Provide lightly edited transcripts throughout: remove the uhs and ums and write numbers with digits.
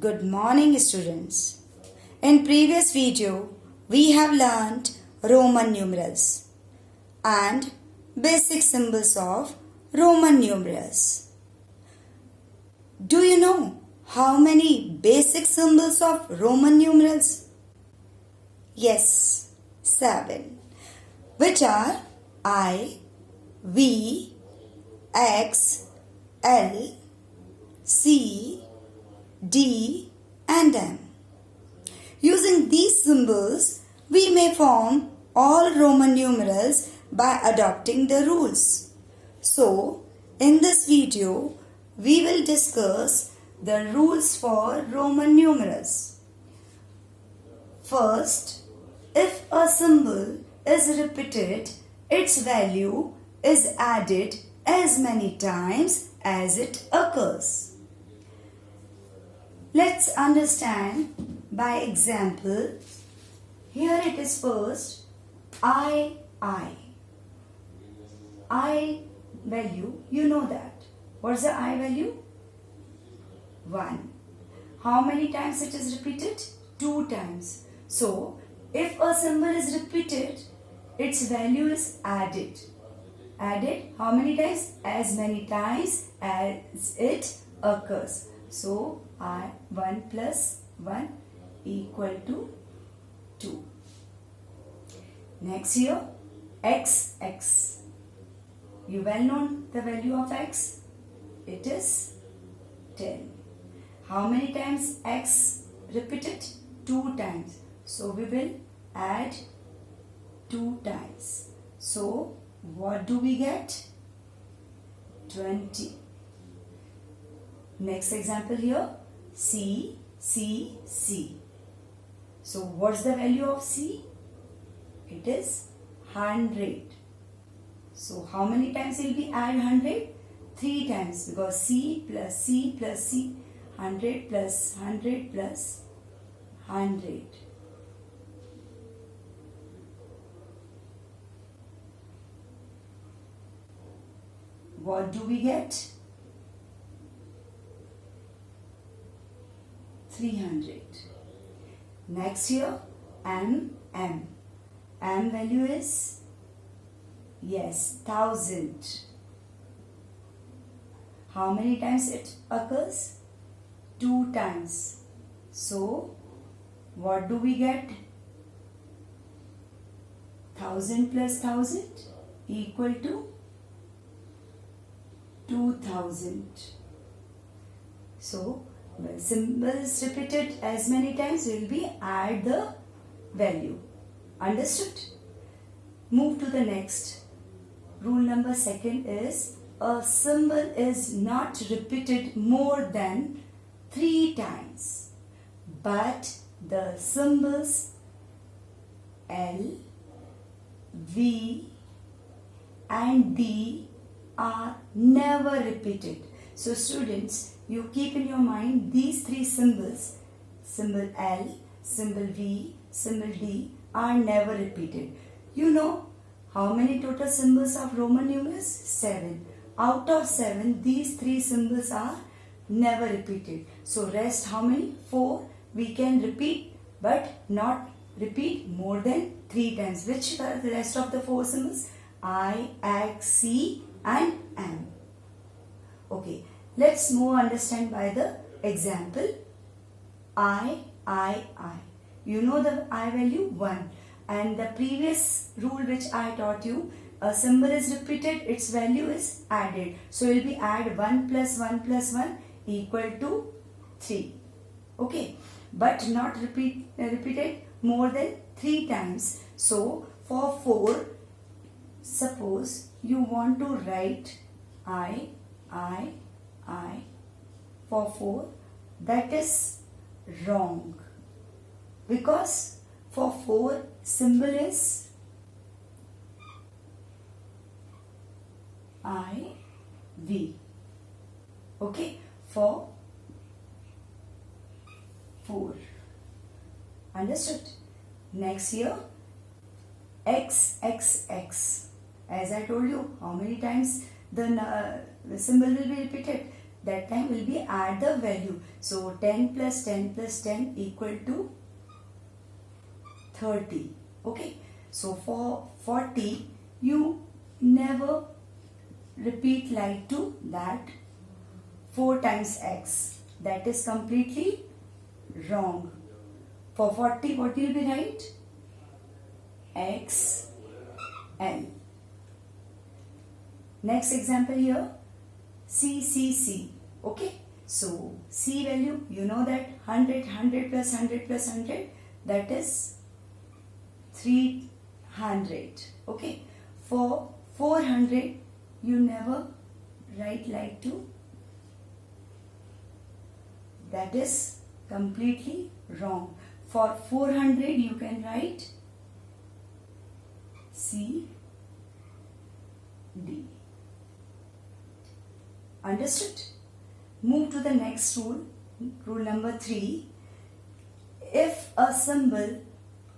Good morning, students. In previous video, we have learned Roman numerals and basic symbols of Roman numerals. Do you know how many basic symbols of Roman numerals? Yes, 7, which are I, V, X, L, C, D and M. Using these symbols, we may form all Roman numerals by adopting the rules. So, in this video, we will discuss the rules for Roman numerals. First, if a symbol is repeated, its value is added as many times as it occurs. Let's understand by example. Here it is first, I value, you know that. What's the I value? 1. How many times it is repeated? 2 times. So, if a symbol is repeated, its value is added. Added how many times? As many times as it occurs. So, 1 plus 1 equal to 2. Next here, x. You well know the value of x? It is 10. How many times x repeated? 2 times. So, we will add 2 times. So, what do we get? 20. Next example here, C. So, what's the value of C? It is 100. So, how many times will we add 100? 3 times, because C plus C plus C, 100 plus 100 plus 100. What do we get? 300. Next here, M value is, yes, 1000. How many times it occurs? 2 times. So, what do we get? 1000 plus 1000 equal to 2000. So, when symbol is repeated as many times, we will be add the value. Understood? Move to the next. Rule number 2 is a symbol is not repeated more than 3 times, but the symbols L, V and D are never repeated. So students, you keep in your mind these 3 symbols, symbol L, symbol V, symbol D are never repeated. You know how many total symbols of Roman numerals? 7. Out of 7, these 3 symbols are never repeated. So rest how many? 4. We can repeat but not repeat more than 3 times. Which are the rest of the 4 symbols? I, X, C and M. Okay, let's more understand by the example. I. You know the I value 1, and the previous rule which I taught you, a symbol is repeated, its value is added. So it will be add 1 plus 1 plus 1 equal to 3. Okay, but not repeated more than 3 times. So for 4, suppose you want to write I for 4, that is wrong, because for 4 symbol is IV. Okay, for 4. Understood? Next here, X. As I told you, how many times the symbol will be repeated? that time will be add the value. So 10 plus 10 plus 10 equal to 30. Okay. So for 40, you never repeat like to that 4 times x. That is completely wrong. For 40, what will be right? X L. Next example here, C. Okay. So C value, you know that 100 plus 100 plus 100, that is 300. Okay. For 400, you never write like to. That is completely wrong. For 400, you can write C D. Understood? Move to the next rule. Rule number 3. If a symbol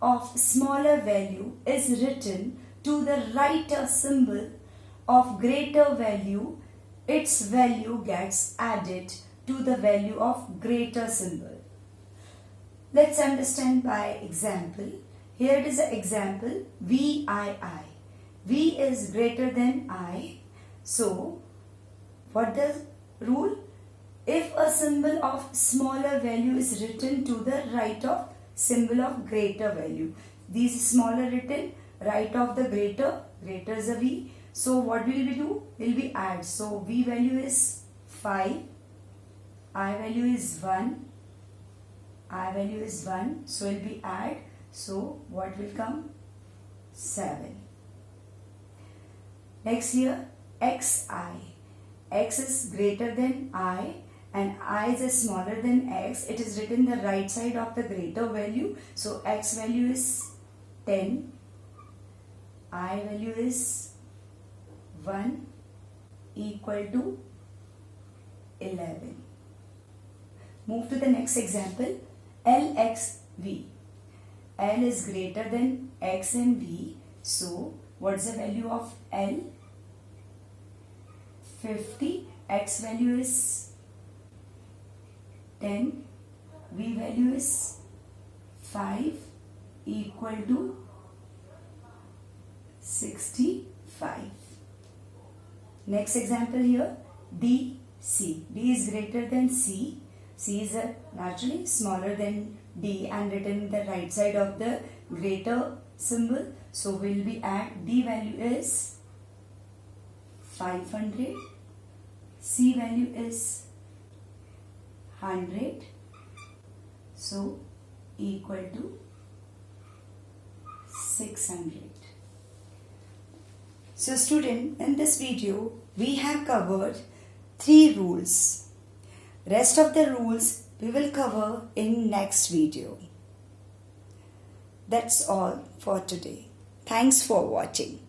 of smaller value is written to the right a symbol of greater value, its value gets added to the value of greater symbol. Let's understand by example. Here it is an example, VII. V is greater than I. So, what the rule? If a symbol of smaller value is written to the right of symbol of greater value. These smaller written right of the greater is a V. So, what will we do? Will we add. So, V value is 5. I value is 1. I value is 1. So, will be add. So, what will come? 7. Next here, XI. X is greater than I and I is smaller than X. It is written the right side of the greater value. So, X value is 10. I value is 1 equal to 11. Move to the next example, LXV. L is greater than X and V. So, what's the value of L? 50. X value is 10. V value is 5 equal to 65. Next example here, DC. D is greater than C. C is naturally smaller than D and written in the right side of the greater symbol. So, will we add D value is 500. C value is 100. So, equal to 600. So, student, in this video, we have covered 3 rules. Rest of the rules we will cover in next video. That's all for today. Thanks for watching.